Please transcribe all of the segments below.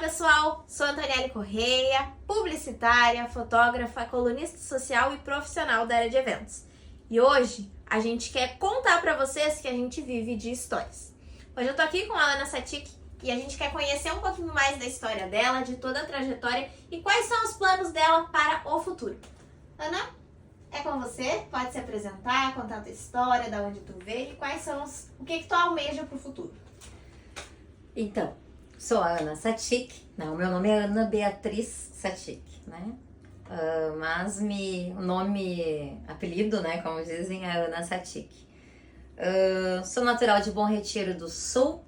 pessoal, sou Antoniele Correia, publicitária, fotógrafa, colunista social e profissional da área de eventos. E hoje a gente quer contar pra vocês que a gente vive de histórias. Hoje eu tô aqui com a Ana Satic e a gente quer conhecer um pouquinho mais da história dela, de toda a trajetória e quais são os planos dela para o futuro. Ana, é com você, pode se apresentar, contar a tua história, da onde tu veio e quais são o que tu almeja pro futuro. Então, sou a Ana Satic, o meu nome é Ana Beatriz Satic, né? Mas o nome, apelido, né, como dizem, é Ana Satic. Sou natural de Bom Retiro do Sul,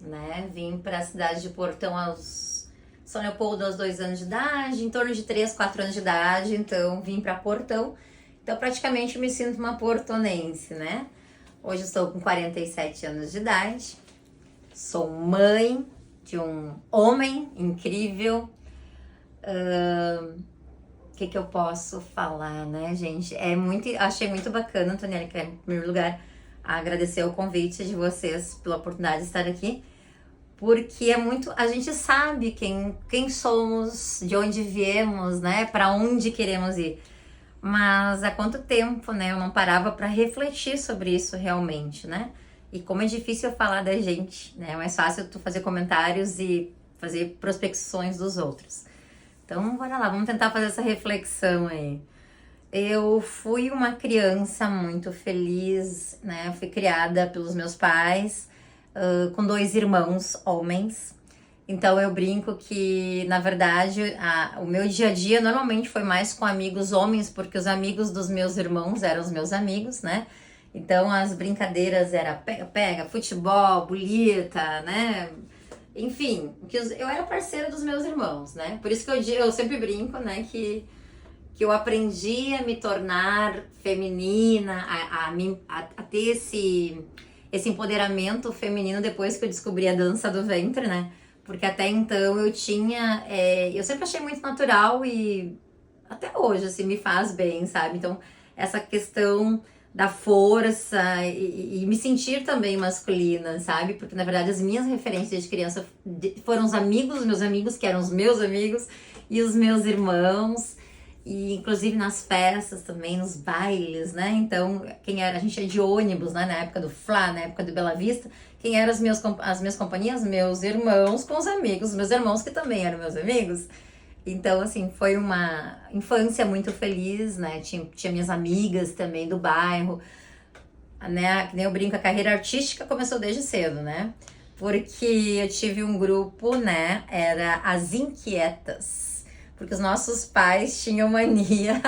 né? Vim para a cidade de Portão São Leopoldo aos 2 anos de idade, em torno de 3, 4 anos de idade, então vim para Portão. Então praticamente me sinto uma portonense, né? Hoje estou com 47 anos de idade, sou mãe de um homem incrível. O que eu posso falar, né, gente? Achei muito bacana, Antoniele, que em primeiro lugar agradecer o convite de vocês pela oportunidade de estar aqui, porque a gente sabe quem somos, de onde viemos, né, para onde queremos ir. Mas há quanto tempo, né, eu não parava para refletir sobre isso realmente, né? E como é difícil falar da gente, né? É mais fácil tu fazer comentários e fazer prospecções dos outros. Então, bora lá, vamos tentar fazer essa reflexão aí. Eu fui uma criança muito feliz, né? Eu fui criada pelos meus pais, com 2 irmãos homens. Então, eu brinco que, na verdade, o meu dia a dia normalmente foi mais com amigos homens, porque os amigos dos meus irmãos eram os meus amigos, né? Então, as brincadeiras eram pega-pega, futebol, bolita, né? Enfim, eu era parceira dos meus irmãos, né? Por isso que eu sempre brinco, né? Que eu aprendi a me tornar feminina, a ter esse empoderamento feminino depois que eu descobri a dança do ventre, né? Porque até então eu sempre achei muito natural e até hoje, assim, me faz bem, sabe? Então, essa questão da força e me sentir também masculina, sabe? Porque, na verdade, as minhas referências de criança foram meus amigos, que eram os meus amigos, e os meus irmãos, e inclusive nas festas também, nos bailes, né? Então, a gente é de ônibus, né? Na época do Fla, na época do Bela Vista, quem eram as minhas companhias? Meus irmãos com os amigos, meus irmãos que também eram meus amigos. Então, assim, foi uma infância muito feliz, né? Tinha minhas amigas também do bairro, né? Que nem eu brinco, a carreira artística começou desde cedo, né? Porque eu tive um grupo, né? Era as Inquietas. Porque os nossos pais tinham mania,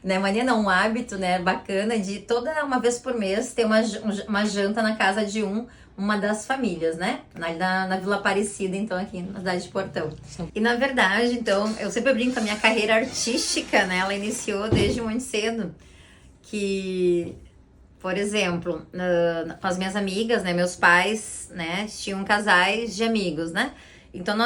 né? Mania não, um hábito, né? Bacana de toda uma vez por mês ter uma janta na casa de uma das famílias, né? Na Vila Aparecida, então, aqui na cidade de Portão. Sim. E, na verdade, então, eu sempre brinco com a minha carreira artística, né? Ela iniciou desde muito cedo. Que, por exemplo, com as minhas amigas, né? Meus pais, né? Tinham casais de amigos, né? Então,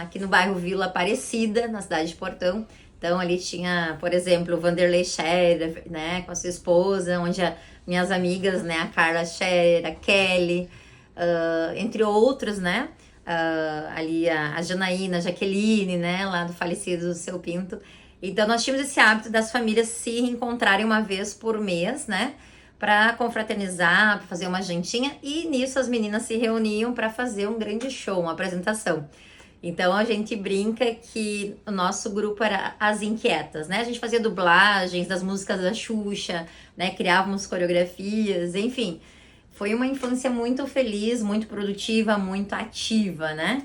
aqui no bairro Vila Aparecida, na cidade de Portão, então ali tinha, por exemplo, o Vanderlei Scherer, né? Com a sua esposa, onde minhas amigas, né? A Carla Scherer, a Kelly... entre outros, né? Ali a Janaína, a Jaqueline, né? Lá do falecido Seu Pinto. Então, nós tínhamos esse hábito das famílias se reencontrarem uma vez por mês, né? Para confraternizar, para fazer uma jantinha. E nisso as meninas se reuniam para fazer um grande show, uma apresentação. Então, a gente brinca que o nosso grupo era as Inquietas, né? A gente fazia dublagens das músicas da Xuxa, né? Criávamos coreografias, enfim... Foi uma infância muito feliz, muito produtiva, muito ativa, né?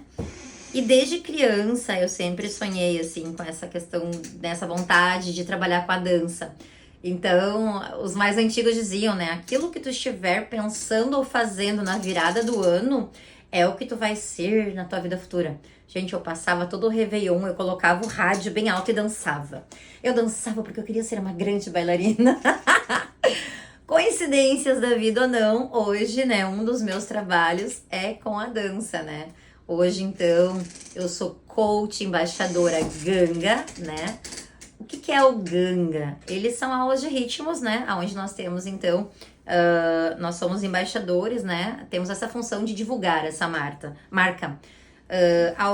E desde criança eu sempre sonhei, assim, com essa questão, dessa vontade de trabalhar com a dança. Então, os mais antigos diziam, né? Aquilo que tu estiver pensando ou fazendo na virada do ano é o que tu vai ser na tua vida futura. Gente, eu passava todo o Réveillon, eu colocava o rádio bem alto e dançava. Eu dançava porque eu queria ser uma grande bailarina. Coincidências da vida ou não, hoje, né, um dos meus trabalhos é com a dança, né? Hoje, então, eu sou coach, embaixadora Ganga, né? O que é o Ganga? Eles são aulas de ritmos, né? Onde nós temos, então, nós somos embaixadores, né? Temos essa função de divulgar essa marca.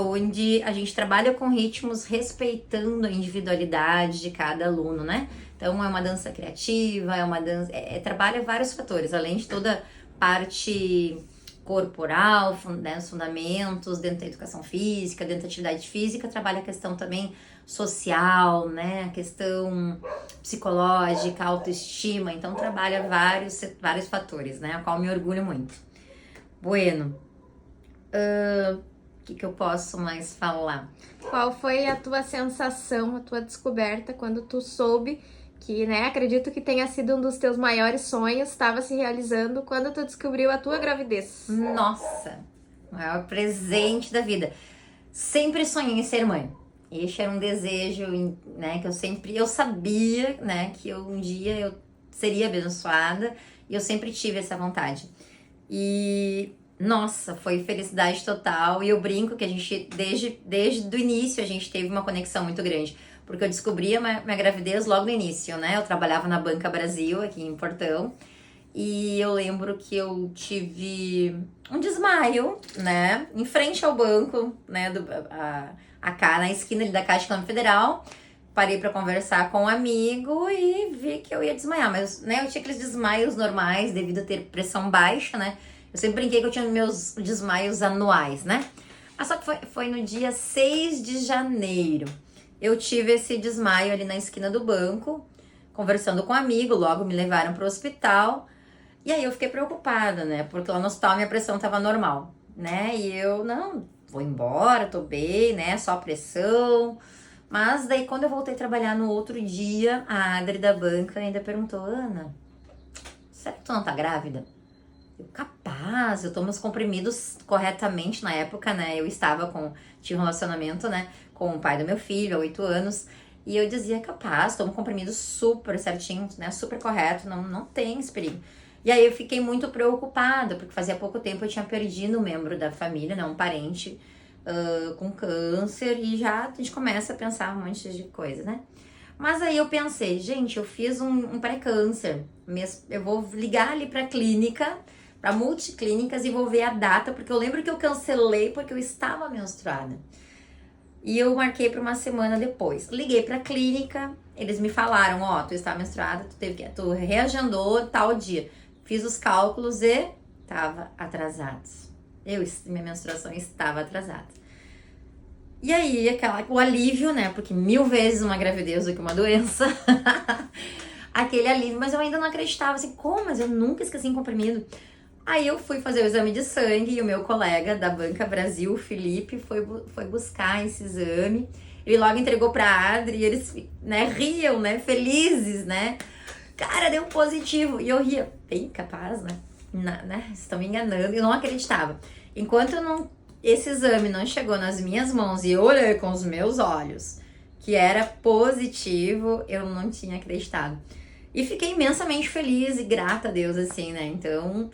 onde a gente trabalha com ritmos respeitando a individualidade de cada aluno, né? Então é uma dança criativa, é uma dança, trabalha vários fatores, além de toda parte corporal, né, os fundamentos dentro da educação física, dentro da atividade física, trabalha a questão também social, né, a questão psicológica, autoestima, então trabalha vários fatores, né, a qual me orgulho muito. Bueno, o que eu posso mais falar? Qual foi a tua sensação, a tua descoberta quando tu soube que, né, acredito que tenha sido um dos teus maiores sonhos, estava se realizando quando tu descobriu a tua gravidez? Nossa, o maior presente da vida. Sempre sonhei em ser mãe. Este era um desejo, né, que eu sabia, né, que um dia eu seria abençoada e eu sempre tive essa vontade. E nossa, foi felicidade total e eu brinco que a gente, desde o início, a gente teve uma conexão muito grande. Porque eu descobri a minha gravidez logo no início, né? Eu trabalhava na Banca Brasil, aqui em Portão. E eu lembro que eu tive um desmaio, né? Em frente ao banco, né? Na esquina ali da Caixa Econômica Federal. Parei pra conversar com um amigo e vi que eu ia desmaiar. Mas, né? Eu tinha aqueles desmaios normais devido a ter pressão baixa, né? Eu sempre brinquei que eu tinha meus desmaios anuais, né? Mas só que foi no dia 6 de janeiro. Eu tive esse desmaio ali na esquina do banco, conversando com um amigo, logo me levaram para o hospital. E aí eu fiquei preocupada, né? Porque lá no hospital minha pressão estava normal, né? E eu, não, vou embora, tô bem, né? Só pressão. Mas daí quando eu voltei a trabalhar no outro dia, a Adri da banca ainda perguntou, Ana, será que tu não tá grávida? Eu, capaz, eu tomo os comprimidos corretamente na época, né? Tinha um relacionamento, né? Com o pai do meu filho, há 8 anos. E eu dizia, capaz, tomo comprimido super certinho, né? Super correto, não tem esse perigo. E aí eu fiquei muito preocupada, porque fazia pouco tempo eu tinha perdido um membro da família, né? Um parente com câncer. E já a gente começa a pensar um monte de coisa, né? Mas aí eu pensei, gente, eu fiz um pré-câncer. Eu vou ligar ali pra clínica, pra multiclínicas e vou ver a data, porque eu lembro que eu cancelei porque eu estava menstruada. E eu marquei para uma semana depois. Liguei pra clínica, eles me falaram, tu está menstruada, tu reagendou tal dia. Fiz os cálculos e estava atrasado. Minha menstruação estava atrasada. E aí, o alívio, né? Porque 1000 vezes uma gravidez do que uma doença. Aquele alívio, mas eu ainda não acreditava, assim, como? Mas eu nunca esqueci em comprimido. Aí eu fui fazer o exame de sangue e o meu colega da Banca Brasil, o Felipe, foi buscar esse exame. Ele logo entregou pra Adri e eles, né, riam, né, felizes, né. Cara, deu positivo. E eu ria, bem capaz, né, estão me enganando. Eu não acreditava. Enquanto esse exame não chegou nas minhas mãos e eu olhei com os meus olhos que era positivo, eu não tinha acreditado. E fiquei imensamente feliz e grata a Deus, assim, né, então...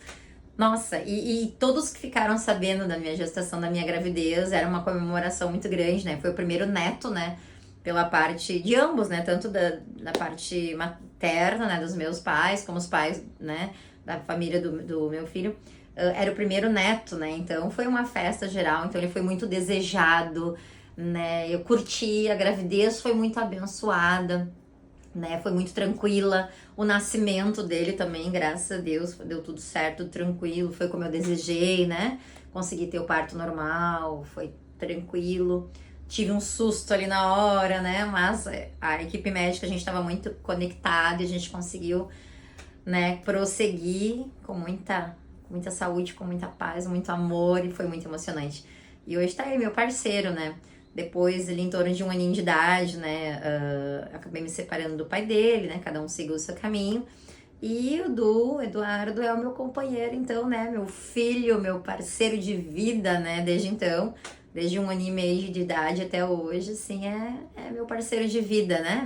Nossa, e todos que ficaram sabendo da minha gestação, da minha gravidez, era uma comemoração muito grande, né? Foi o primeiro neto, né? Pela parte de ambos, né? Tanto da parte materna, né? Dos meus pais, como os pais, né? Da família do meu filho. Era o primeiro neto, né? Então foi uma festa geral, então ele foi muito desejado, né? Eu curti, a gravidez foi muito abençoada, né? Foi muito tranquila. O nascimento dele também, graças a Deus, deu tudo certo, tudo tranquilo. Foi como eu desejei, né? Consegui ter o parto normal, foi tranquilo. Tive um susto ali na hora, né? Mas a equipe médica, a gente estava muito conectada e a gente conseguiu, né, prosseguir com muita saúde, com muita paz, muito amor, e foi muito emocionante. E hoje tá aí meu parceiro, né? Depois, ele em torno de 1 aninho de idade, né, acabei me separando do pai dele, né, cada um seguiu o seu caminho. E o Eduardo, é o meu companheiro, então, né, meu filho, meu parceiro de vida, né, desde então, desde 1 aninho e meio de idade até hoje, assim, é meu parceiro de vida, né,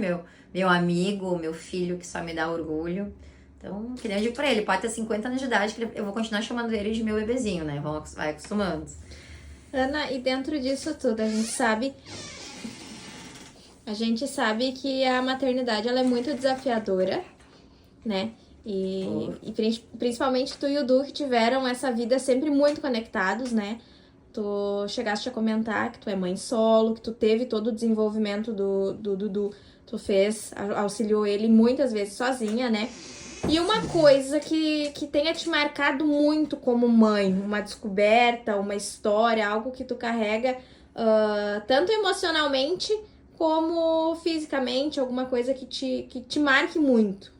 meu amigo, meu filho que só me dá orgulho. Então, que nem eu digo pra ele, pode ter 50 anos de idade, que eu vou continuar chamando ele de meu bebezinho, né, vai acostumando. Ana, e dentro disso tudo, a gente sabe que a maternidade ela é muito desafiadora, né? E principalmente tu e o Du que tiveram essa vida sempre muito conectados, né? tu chegaste a comentar que tu é mãe solo, que tu teve todo o desenvolvimento do Dudu, tu auxiliou ele muitas vezes sozinha, né? E uma coisa que tenha te marcado muito como mãe, uma descoberta, uma história, algo que tu carrega tanto emocionalmente como fisicamente, alguma coisa que te marque muito.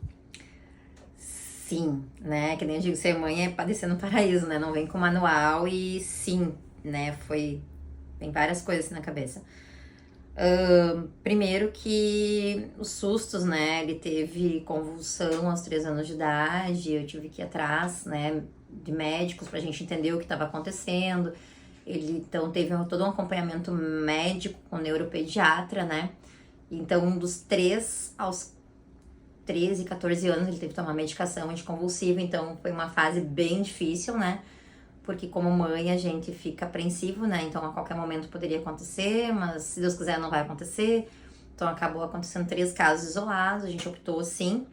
Sim, né? Que nem eu digo, ser mãe é padecer no paraíso, né? Não vem com manual e sim, né? Tem várias coisas na cabeça. Primeiro que os sustos, né? Ele teve convulsão aos 3 anos de idade, eu tive que ir atrás, né? De médicos pra gente entender o que estava acontecendo. Ele, então, teve todo um acompanhamento médico com neuropediatra, né? Então, dos 3 aos 13, 14 anos, ele teve que tomar medicação anticonvulsiva, então foi uma fase bem difícil, né? Porque como mãe a gente fica apreensivo, né? Então a qualquer momento poderia acontecer, mas se Deus quiser não vai acontecer. Então acabou acontecendo 3 casos isolados, a gente optou sim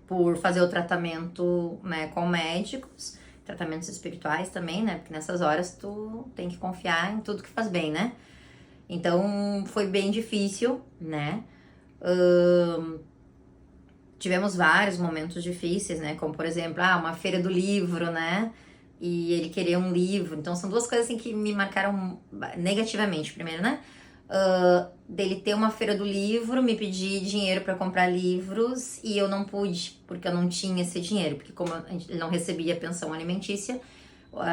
por fazer o tratamento, né, com médicos, tratamentos espirituais também, né? Porque nessas horas tu tem que confiar em tudo que faz bem, né? Então foi bem difícil, né? Tivemos vários momentos difíceis, né? Como, por exemplo, uma feira do livro, né? E ele queria um livro. Então, são 2 coisas assim que me marcaram negativamente. Primeiro, né? Dele ter uma feira do livro, me pedir dinheiro para comprar livros e eu não pude, porque eu não tinha esse dinheiro. Porque como ele não recebia pensão alimentícia,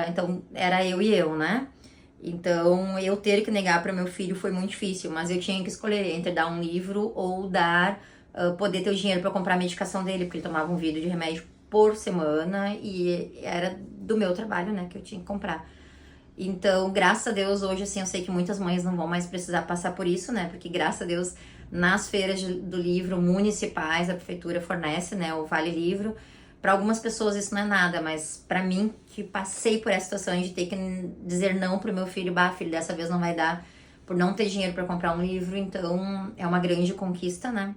então era eu, né? Então, eu ter que negar para meu filho foi muito difícil. Mas eu tinha que escolher entre dar um livro ou poder ter o dinheiro para comprar a medicação dele, porque ele tomava um vidro de remédio por semana e era do meu trabalho, né, que eu tinha que comprar. Então, graças a Deus, hoje, assim, eu sei que muitas mães não vão mais precisar passar por isso, né, porque graças a Deus, nas feiras do livro municipais, a prefeitura fornece, né, o Vale Livro. Para algumas pessoas isso não é nada, mas para mim, que passei por essa situação de ter que dizer não pro meu filho, filho, dessa vez não vai dar, por não ter dinheiro para comprar um livro, então é uma grande conquista, né.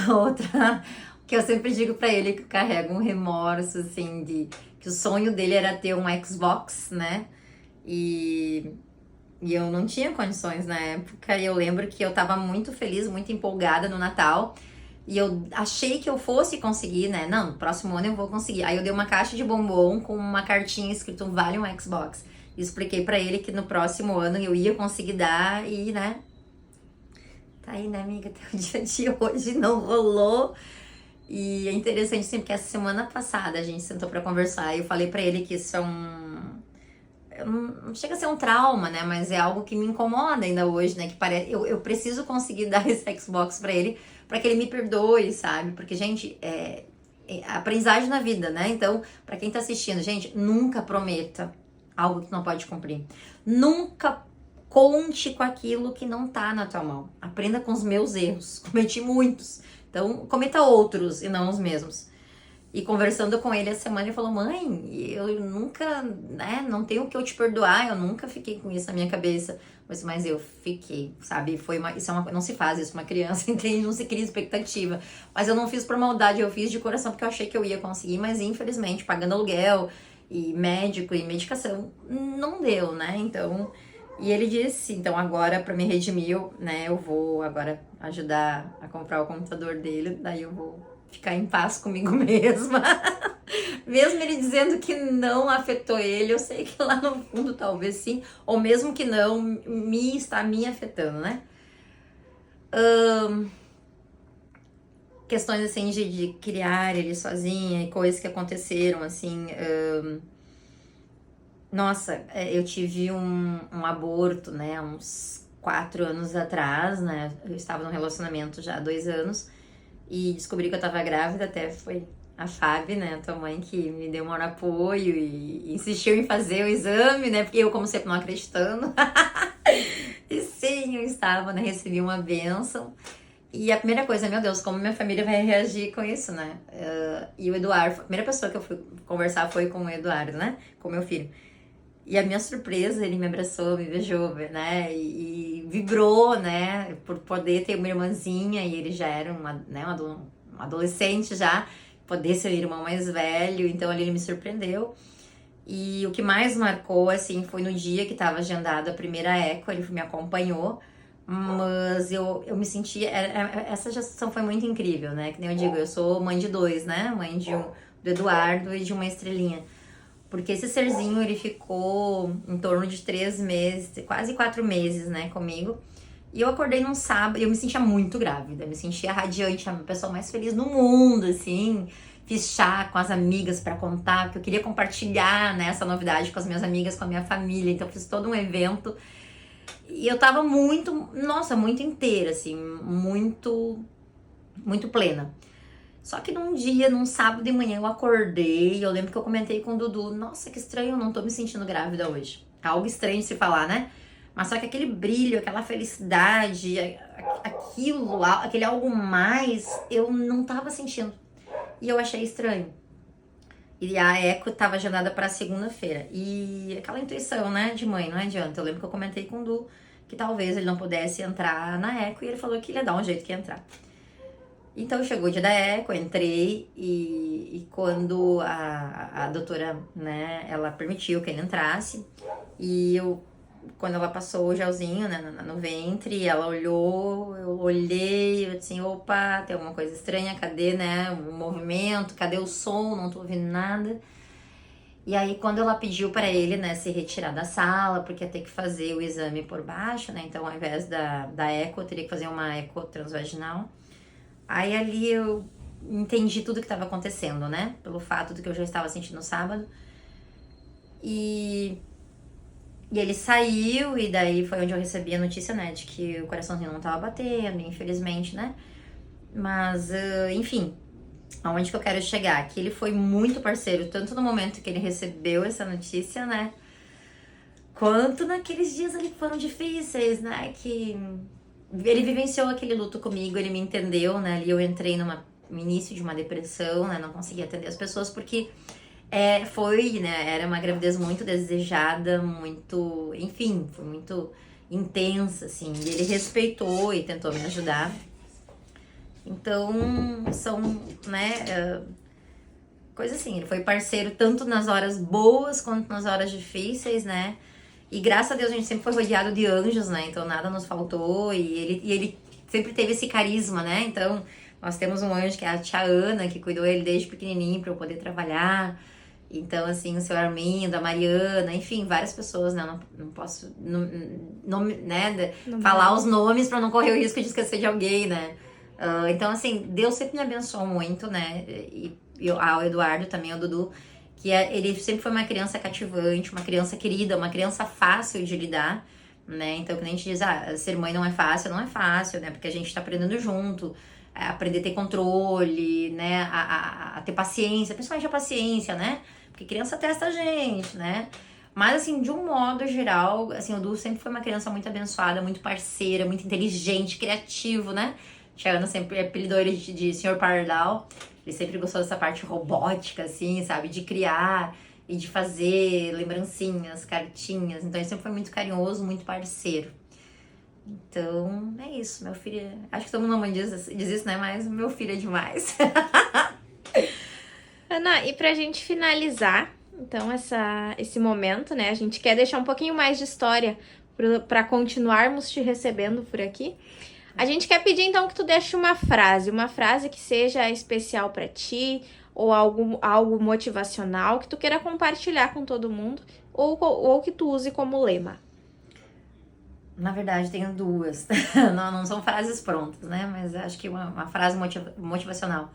Outra que eu sempre digo pra ele, que eu carrego um remorso, assim, que o sonho dele era ter um Xbox, né? E eu não tinha condições na época. E eu lembro que eu tava muito feliz, muito empolgada no Natal. E eu achei que eu fosse conseguir, né? Não, no próximo ano eu vou conseguir. Aí eu dei uma caixa de bombom com uma cartinha escrito vale um Xbox. E expliquei pra ele que no próximo ano eu ia conseguir dar e, né? Tá aí, né, amiga? Até o dia de hoje não rolou. E é interessante, assim, porque essa semana passada a gente sentou pra conversar e eu falei pra ele que isso é não chega a ser um trauma, né? Mas é algo que me incomoda ainda hoje, né? Que parece, eu preciso conseguir dar esse Xbox pra ele que ele me perdoe, sabe? Porque, gente, é aprendizagem na vida, né? Então, pra quem tá assistindo, gente, nunca prometa algo que não pode cumprir. Nunca conte com aquilo que não tá na tua mão. Aprenda com os meus erros. Cometi muitos. Então, cometa outros e não os mesmos. E conversando com ele essa semana, ele falou, mãe, eu nunca, né, não tenho o que eu te perdoar, eu nunca fiquei com isso na minha cabeça. Mas eu fiquei, sabe? Não se faz isso, uma criança, entende? Não se cria expectativa. Mas eu não fiz por maldade, eu fiz de coração porque eu achei que eu ia conseguir, mas infelizmente, pagando aluguel e médico e medicação, não deu, né? Então... E ele disse, então agora pra me redimir, né, eu vou agora ajudar a comprar o computador dele, daí eu vou ficar em paz comigo mesma. Mesmo ele dizendo que não afetou ele, eu sei que lá no fundo talvez sim, ou mesmo que não, está me afetando, né? Questões assim de criar ele sozinha e coisas que aconteceram, assim... Nossa, eu tive um aborto, né, uns 4 anos atrás, né, eu estava num relacionamento já há 2 anos e descobri que eu estava grávida, até foi a Fábio, né, a tua mãe, que me deu um maior apoio e insistiu em fazer o exame, né, porque eu, como sempre, não acreditando. E sim, eu estava, né, recebi uma bênção. E a primeira coisa, meu Deus, como minha família vai reagir com isso, né, e o Eduardo, a primeira pessoa que eu fui conversar foi com o Eduardo, né, com meu filho. E a minha surpresa, ele me abraçou, me beijou, né? E vibrou, né? Por poder ter uma irmãzinha, e ele já era um adolescente já, poder ser o irmão mais velho, então ali ele me surpreendeu. E o que mais marcou, assim, foi no dia que tava agendada a primeira eco, ele me acompanhou, mas eu me senti, essa gestação foi muito incrível, né? Que nem eu digo, eu sou mãe de dois, né? Mãe do Eduardo e de uma estrelinha. Porque esse serzinho, ele ficou em torno de 3 meses, quase 4 meses, né, comigo. E eu acordei num sábado, e eu me sentia muito grávida, me sentia radiante, a pessoa mais feliz do mundo, assim. Fiz chá com as amigas pra contar, porque eu queria compartilhar, né, essa novidade com as minhas amigas, com a minha família. Então, fiz todo um evento. E eu tava muito, nossa, muito inteira, assim, muito plena. Só que num sábado de manhã, eu acordei, eu lembro que eu comentei com o Dudu, nossa, que estranho, eu não tô me sentindo grávida hoje. Algo estranho de se falar, né? Mas só que aquele brilho, aquela felicidade, aquele algo mais, eu não tava sentindo. E eu achei estranho. E a eco tava agendada pra segunda-feira. E aquela intuição, né, de mãe, não adianta. Eu lembro que eu comentei com o Du que talvez ele não pudesse entrar na eco e ele falou que ele ia dar um jeito que ia entrar. Então chegou o dia da eco, eu entrei e quando a doutora, né, ela permitiu que ele entrasse e quando ela passou o gelzinho, né, no ventre, ela olhou, eu olhei, eu disse, opa, tem alguma coisa estranha, cadê, né, o movimento, cadê o som, não tô ouvindo nada. E aí, quando ela pediu para ele, né, se retirar da sala, porque ia ter que fazer o exame por baixo, né, então ao invés da eco, eu teria que fazer uma eco transvaginal. Aí ali eu entendi tudo que estava acontecendo, né, pelo fato do que eu já estava sentindo no sábado. E ele saiu, e daí foi onde eu recebi a notícia, né, de que o coraçãozinho não tava batendo, infelizmente, né. Mas, enfim, aonde que eu quero chegar? Que ele foi muito parceiro, tanto no momento que ele recebeu essa notícia, né, quanto naqueles dias ali que foram difíceis, né, que ele vivenciou aquele luto comigo, ele me entendeu, né, ali eu entrei no início de uma depressão, né, não conseguia atender as pessoas porque... foi, né, era uma gravidez muito desejada, muito, enfim, foi muito intensa, assim, e ele respeitou e tentou me ajudar. Então, são, né, coisa assim, ele foi parceiro tanto nas horas boas quanto nas horas difíceis, né, e graças a Deus a gente sempre foi rodeado de anjos, né, então nada nos faltou, e ele sempre teve esse carisma, né, então nós temos um anjo que é a tia Ana, que cuidou ele desde pequenininho para eu poder trabalhar. Então, assim, o seu Armindo, a Mariana, enfim, várias pessoas, né? Não posso né, falar os nomes para não correr o risco de esquecer de alguém, né? Então, assim, Deus sempre me abençoou muito, né? E o Eduardo também, o Dudu, que ele sempre foi uma criança cativante, uma criança querida, uma criança fácil de lidar, né? Então, quando a gente diz, ser mãe não é fácil, né? Porque a gente tá aprendendo junto, aprender a ter controle, né? A ter paciência, principalmente a paciência, né? Porque criança testa a gente, né? Mas, assim, de um modo geral, assim, o Du sempre foi uma criança muito abençoada, muito parceira, muito inteligente, criativo, né? Tia Ana sempre apelidou ele de Sr. Pardal. Ele sempre gostou dessa parte robótica, assim, sabe? De criar e de fazer lembrancinhas, cartinhas. Então, ele sempre foi muito carinhoso, muito parceiro. Então, é isso. Meu filho... Acho que todo mundo diz isso, né? Mas meu filho é demais. Ana, e pra gente finalizar, então, esse momento, né? A gente quer deixar um pouquinho mais de história para continuarmos te recebendo por aqui. A gente quer pedir, então, que tu deixe uma frase que seja especial para ti, ou algo motivacional que tu queira compartilhar com todo mundo, ou que tu use como lema. Na verdade, tenho duas. Não são frases prontas, né? Mas acho que uma frase motivacional.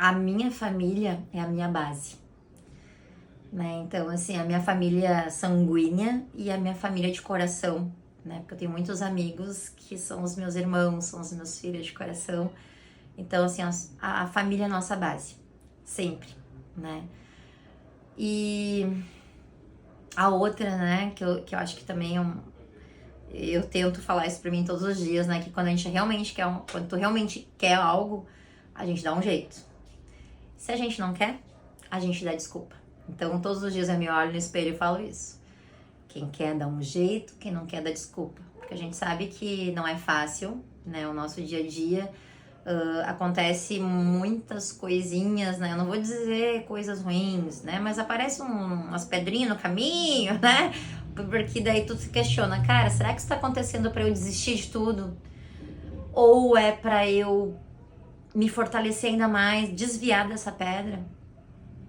A minha família é a minha base, né? Então, assim, a minha família sanguínea e a minha família de coração, né? Porque eu tenho muitos amigos que são os meus irmãos, são os meus filhos de coração. Então, assim, a família é a nossa base, sempre, né? E a outra, né, que eu acho que também eu tento falar isso pra mim todos os dias, né? Que quando a gente realmente quando tu realmente quer algo, a gente dá um jeito. Se a gente não quer, a gente dá desculpa. Então, todos os dias eu me olho no espelho e falo isso. Quem quer dá um jeito, quem não quer dá desculpa. Porque a gente sabe que não é fácil, né? O nosso dia a dia. acontece muitas coisinhas, né? Eu não vou dizer coisas ruins, né? Mas aparecem umas pedrinhas no caminho, né? Porque daí tu se questiona, cara, será que isso tá acontecendo pra eu desistir de tudo? Ou é pra eu me fortalecer ainda mais, desviar dessa pedra?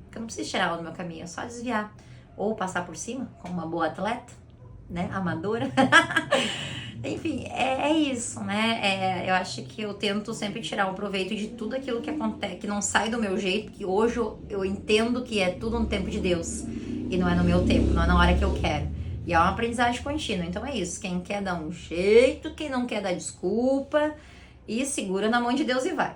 Porque eu não preciso tirar ela do meu caminho, é só desviar. Ou passar por cima, como uma boa atleta, né? Amadora. Enfim, é isso, né? Eu acho que eu tento sempre tirar o proveito de tudo aquilo que acontece, que não sai do meu jeito, que hoje eu entendo que é tudo no tempo de Deus. E não é no meu tempo, não é na hora que eu quero. E é uma aprendizagem contínua. Então é isso. Quem quer dar um jeito, quem não quer dar desculpa, e segura na mão de Deus e vai.